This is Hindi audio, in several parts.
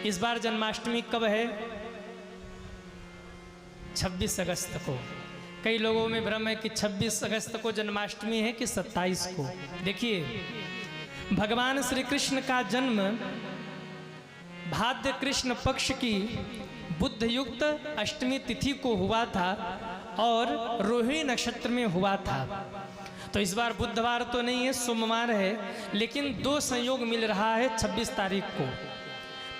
इस बार जन्माष्टमी कब है? 26 अगस्त को। कई लोगों में भ्रम है कि 26 अगस्त को जन्माष्टमी है कि 27 को। देखिए, भगवान श्री कृष्ण का जन्म भाद्र कृष्ण पक्ष की बुध युक्त अष्टमी तिथि को हुआ था और रोहिणी नक्षत्र में हुआ था। तो इस बार बुधवार तो नहीं है, सोमवार है, लेकिन दो संयोग मिल रहा है 26 तारीख को।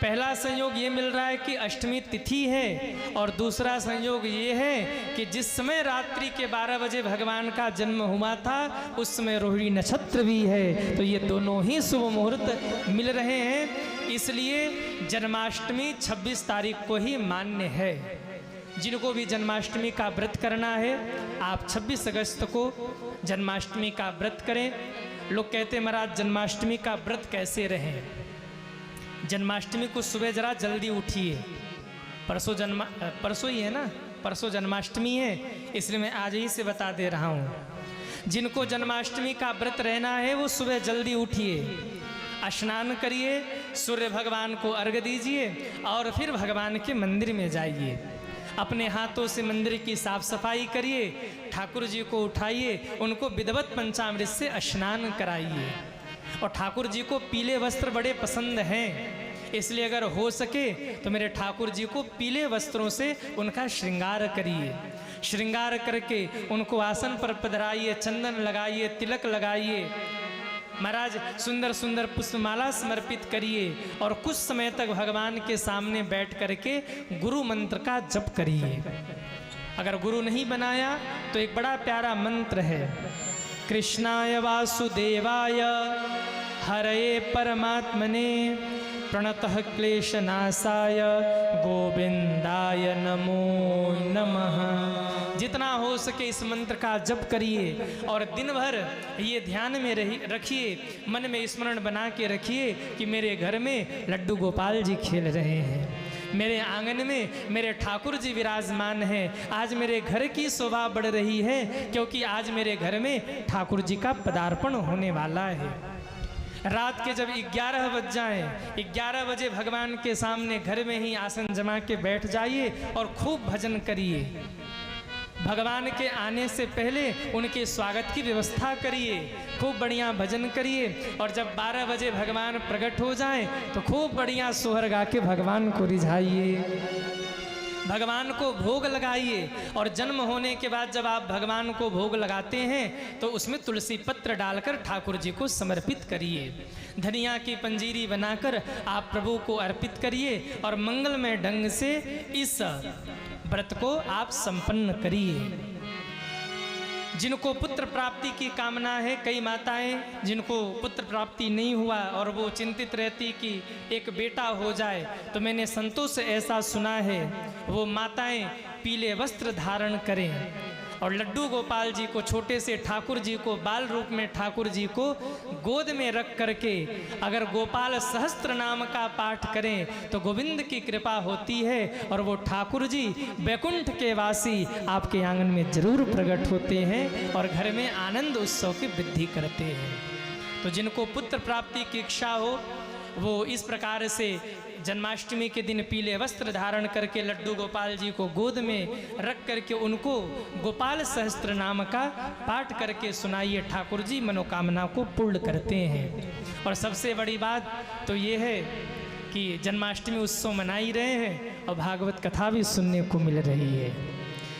पहला संयोग ये मिल रहा है कि अष्टमी तिथि है और दूसरा संयोग ये है कि जिस समय रात्रि के 12 बजे भगवान का जन्म हुआ था उस समय रोहिणी नक्षत्र भी है। तो ये दोनों ही शुभ मुहूर्त मिल रहे हैं, इसलिए जन्माष्टमी 26 तारीख को ही मान्य है। जिनको भी जन्माष्टमी का व्रत करना है आप 26 अगस्त को जन्माष्टमी का व्रत करें। लोग कहते हैं महाराज जन्माष्टमी का व्रत कैसे रहें? जन्माष्टमी को सुबह जरा जल्दी उठिए। परसों ही है ना, परसों जन्माष्टमी है, इसलिए मैं आज ही से बता दे रहा हूँ। जिनको जन्माष्टमी का व्रत रहना है वो सुबह जल्दी उठिए, स्नान करिए, सूर्य भगवान को अर्घ्य दीजिए और फिर भगवान के मंदिर में जाइए। अपने हाथों से मंदिर की साफ सफाई करिए, ठाकुर जी को उठाइए, उनको विधिवत पंचामृत से स्नान कराइए। और ठाकुर जी को पीले वस्त्र बड़े पसंद हैं, इसलिए अगर हो सके तो मेरे ठाकुर जी को पीले वस्त्रों से उनका श्रृंगार करिए। श्रृंगार करके उनको आसन पर पधराइए, चंदन लगाइए, तिलक लगाइए। महाराज सुंदर सुंदर पुष्पमाला समर्पित करिए और कुछ समय तक भगवान के सामने बैठ करके गुरु मंत्र का जप करिए। अगर गुरु नहीं बनाया तो एक बड़ा प्यारा मंत्र है, कृष्णाय वासुदेवाय हरये परमात्मने प्रणतः क्लेशनाशाय गोविंदाय नमो नमः। जितना हो सके इस मंत्र का जप करिए और दिन भर ये ध्यान में रखिए, मन में स्मरण बना के रखिए कि मेरे घर में लड्डू गोपाल जी खेल रहे हैं, मेरे आंगन में मेरे ठाकुर जी विराजमान हैं। आज मेरे घर की शोभा बढ़ रही है क्योंकि आज मेरे घर में ठाकुर जी का पदार्पण होने वाला है। रात के जब 11 बज जाएं, 11 बजे भगवान के सामने घर में ही आसन जमा के बैठ जाइए और खूब भजन करिए। भगवान के आने से पहले उनके स्वागत की व्यवस्था करिए, खूब बढ़िया भजन करिए और जब 12 बजे भगवान प्रकट हो जाएं तो खूब बढ़िया सोहर गा के भगवान को रिझाइए, भगवान को भोग लगाइए। और जन्म होने के बाद जब आप भगवान को भोग लगाते हैं तो उसमें तुलसी पत्र डालकर ठाकुर जी को समर्पित करिए। धनिया की पंजीरी बनाकर आप प्रभु को अर्पित करिए और मंगलमय ढंग से इस व्रत को आप संपन्न करिए। जिनको पुत्र प्राप्ति की कामना है, कई माताएं जिनको पुत्र प्राप्ति नहीं हुआ और वो चिंतित रहती कि एक बेटा हो जाए, तो मैंने संतों से ऐसा सुना है वो माताएं पीले वस्त्र धारण करें और लड्डू गोपाल जी को, छोटे से ठाकुर जी को, बाल रूप में ठाकुर जी को गोद में रख करके अगर गोपाल सहस्त्र नाम का पाठ करें तो गोविंद की कृपा होती है और वो ठाकुर जी वैकुंठ के वासी आपके आंगन में जरूर प्रकट होते हैं और घर में आनंद उत्सव की वृद्धि करते हैं। तो जिनको पुत्र प्राप्ति की इच्छा हो वो इस प्रकार से जन्माष्टमी के दिन पीले वस्त्र धारण करके लड्डू गोपाल जी को गोद में रख करके उनको गोपाल सहस्त्र नाम का पाठ करके सुनाइए। ठाकुर जी मनोकामना को पूर्ण करते हैं। और सबसे बड़ी बात तो ये है कि जन्माष्टमी उत्सव मना ही रहे हैं और भागवत कथा भी सुनने को मिल रही है।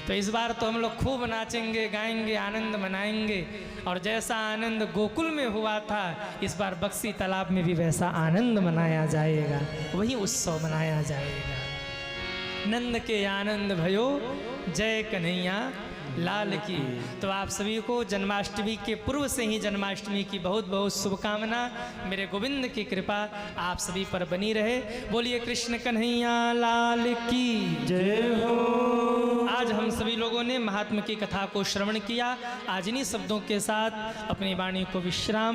तो इस बार तो हम लोग खूब नाचेंगे, गाएंगे, आनंद मनाएंगे और जैसा आनंद गोकुल में हुआ था इस बार बक्सी तालाब में भी वैसा आनंद मनाया जाएगा, वही उत्सव मनाया जाएगा। नंद के आनंद भयो जय कन्हैया लाल की। तो आप सभी को जन्माष्टमी के पूर्व से ही जन्माष्टमी की बहुत बहुत शुभकामना। मेरे गोविंद की कृपा आप सभी पर बनी रहे। बोलिए कृष्ण कन्हैया लाल की जय हो। आज हम सभी लोगों ने महात्मा की कथा को श्रवण किया। आज इन्हीं शब्दों के साथ अपनी वाणी को विश्राम